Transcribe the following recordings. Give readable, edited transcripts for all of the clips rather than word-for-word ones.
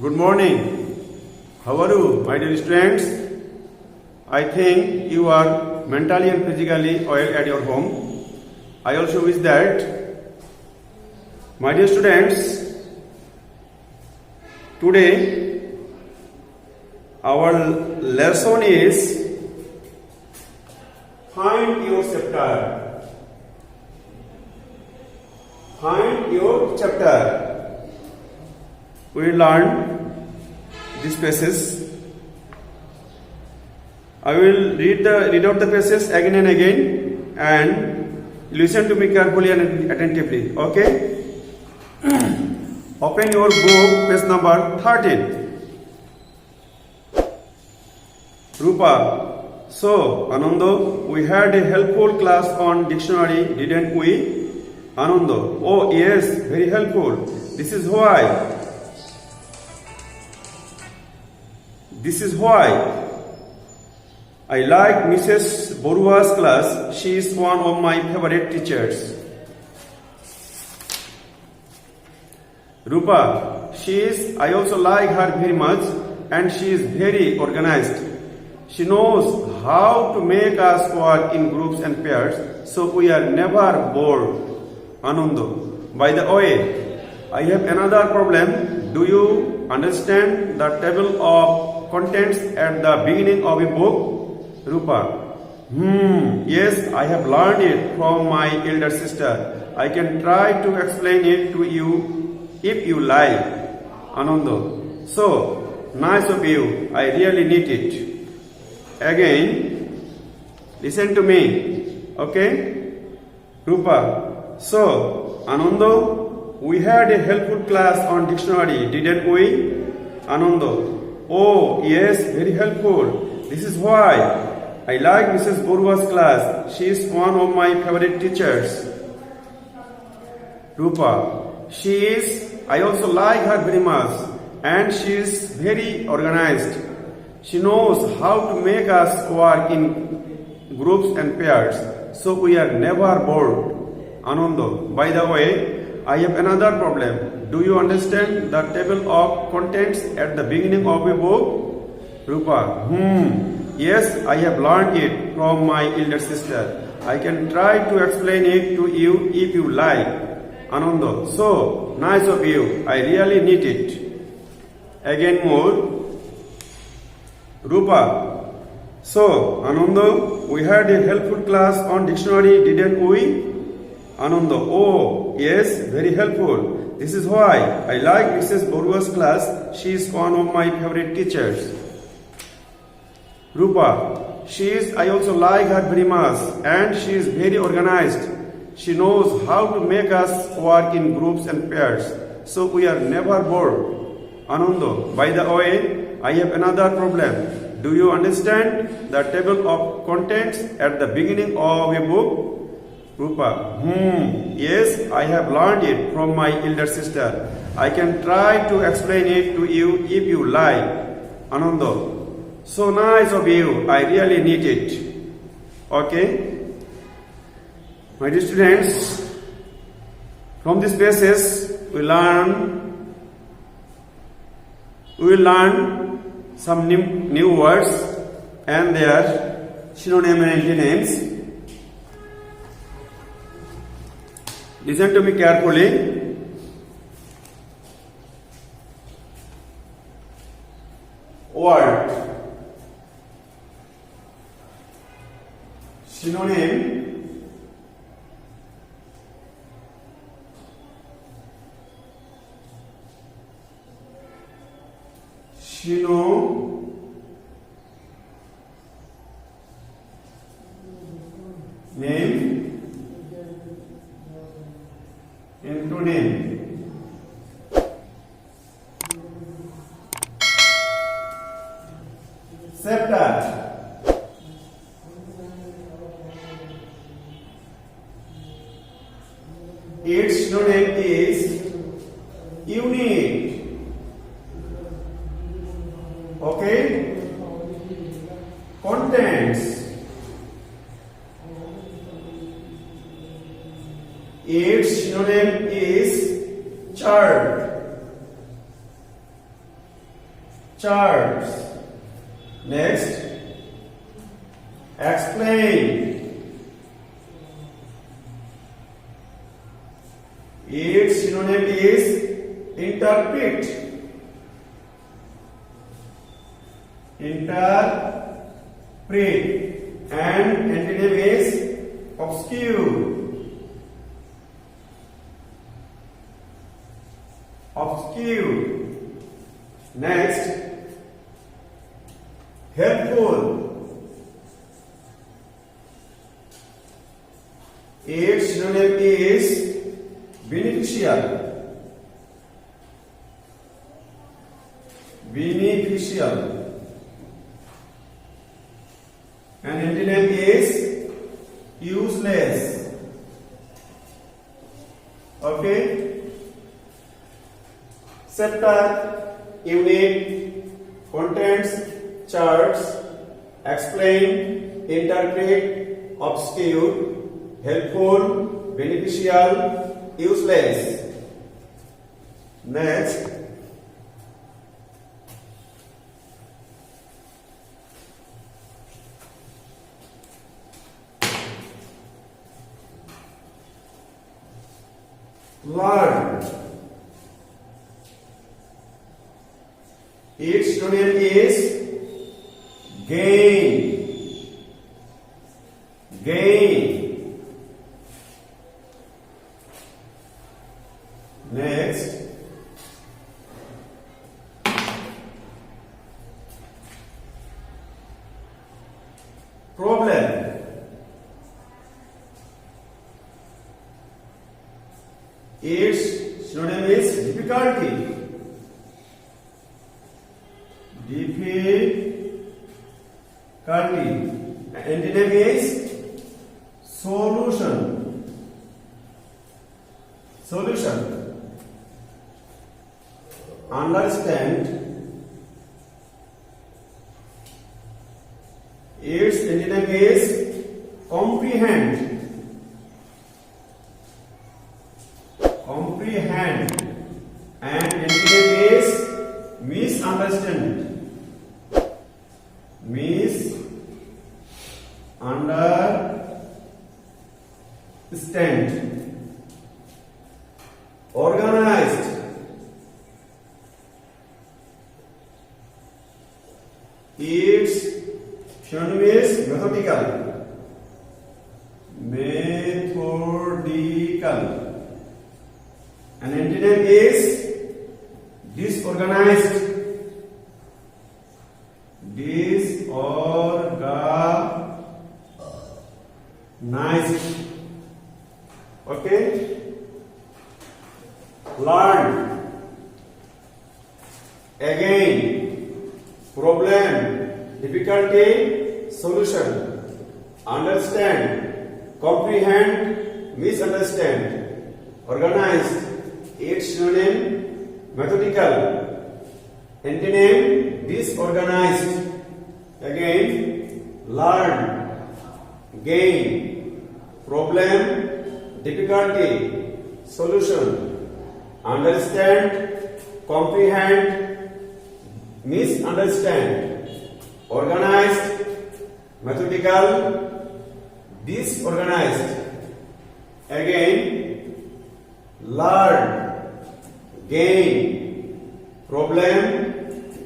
Good morning. How are you, my dear students? I think you are mentally and physically well at your home. I also wish that, my dear students, today our lesson is Find Your Chapter. Find your chapter. We learn this passage. I will read out the passage again and again, and listen to me carefully and attentively. Okay? Open your book, page number 13. Rupa. So, Anando, we had a helpful class on dictionary, didn't we? Anando. Oh yes, very helpful. This is why. I like Mrs. Borua's class. She is one of my favorite teachers. Rupa. I also like her very much, and she is very organized. She knows how to make us work in groups and pairs, so we are never bored. Anando. By the way, I have another problem. Do you understand the table of contents at the beginning of a book? Rupa. Yes, I have learned it from my elder sister. I can try to explain it to you if you like. Anando. So, nice of you. I really need it. Again, listen to me. Okay? Rupa. So, Anando, we had a helpful class on dictionary, didn't we? Anando. Oh, yes, very helpful. This is why I like Mrs. Borua's class. She is one of my favorite teachers. Rupa. I also like her very much, and she is very organized. She knows how to make us work in groups and pairs, so we are never bored. Anando. By the way, I have another problem. Do you understand the table of contents at the beginning of a book? Rupa. Yes, I have learned it from my elder sister. I can try to explain it to you if you like. Anando. So, nice of you. I really need it. Again more. Rupa. So, Anando, we had a helpful class on dictionary, didn't we? Anando. Oh, yes, very helpful. This is why I like Mrs. Borua's class. She is one of my favorite teachers. Rupa. I also like her very much, and she is very organized. She knows how to make us work in groups and pairs, so we are never bored. Anando. By the way, I have another problem. Do you understand the table of contents at the beginning of a book? Rupa. Yes, I have learned it from my elder sister. I can try to explain it to you if you like. Anando. So nice of you. I really need it. Okay? My dear students, from this passage we will learn some new words and their synonym and antonyms. Listen to me carefully. Word. Synonym. Name. Antonym. Chapter. Its synonym is unit. Okay? Contents. Its synonym is chart. charts. Next, explain. Its synonym is interpret. Interpret. And antonym is obscure. Obscure. Next, helpful. Its synonym is beneficial. Beneficial. And antonym is useless. Okay. Chapter, unit, contents, charts, explain, interpret, obscure, helpful, beneficial, useless. Next, learn. Its synonym is gain. Gain. Next, problem. Its synonym is difficulty. Difficulty. Antonym is solution. Solution. Understand. Its antonym is comprehend. Comprehend. And antonym is misunderstand. Misunderstand. Organized. Its synonym is methodical. Methodical. And antonym is disorganized. Disorganized. Okay. Learn. Again. Problem. Difficulty. Solution. Understand. Comprehend. Misunderstand. Organized. Its synonym methodical. Antonym disorganized. Again, learn, gain, problem, difficulty, solution, understand, comprehend, misunderstand, organized, methodical, disorganized. Again, learn, gain, problem,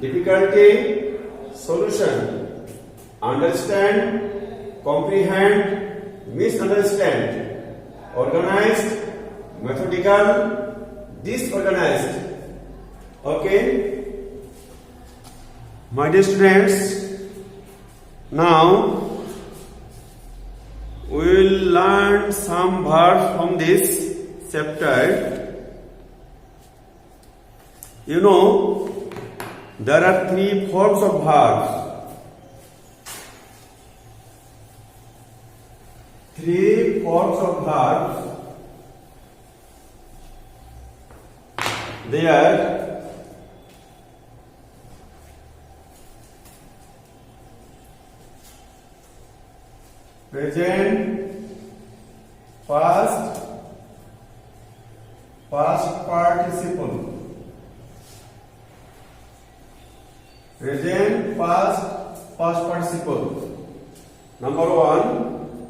difficulty, solution, understand, comprehend, misunderstand, organized, methodical, disorganized. Okay, my dear students, now we will learn some verbs from this chapter. You know, there are 3 forms of verbs. 3 forms of verbs. They are present, past, past participle. Present, past, past participle. Number 1,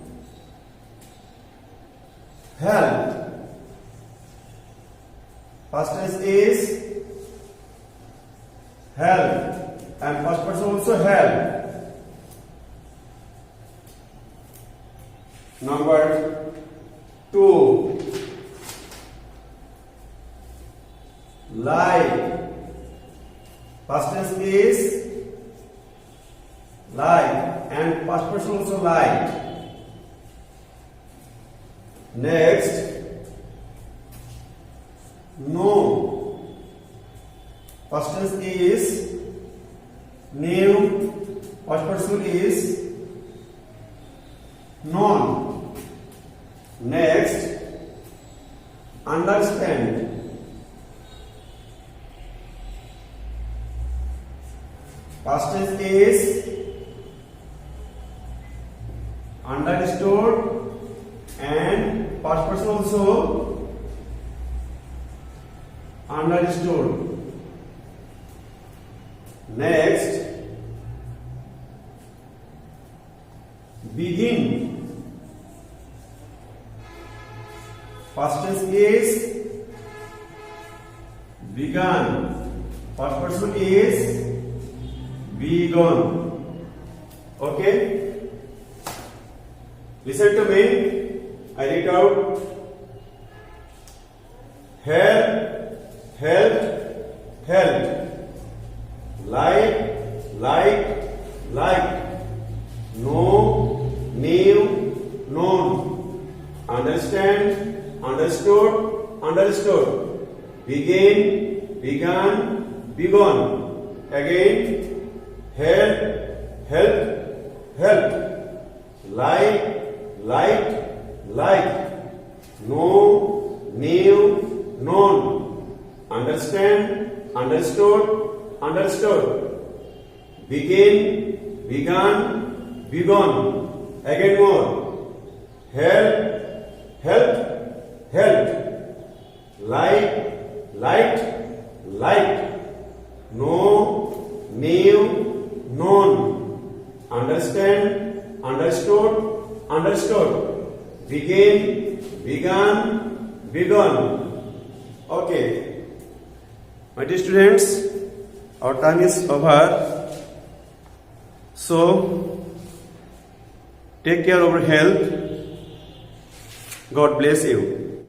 help. Past tense is help, and past person also help. Number 2, like. Past tense is like, and past person also like. Next, know. Past tense is knew, past person is known. Next, understand. Past tense is understood, and past person also understood. Next, begin. Past tense is began. Past person is begun. Okay? Listen to me. I read out. Help, helped, helped. Like, liked. Know, knew, known. Understand, understood, understood. Begin, began, begun. Again, help, helped, helped. Like, liked. Know, knew, known. Understand, understood, understood. Begin, began, begun. Again more. Help, helped, helped. Liked. Know, knew, known. Understand, understood, understood. Begin, began, begun. Okay. My dear students, our time is over. So, take care of your health. God bless you.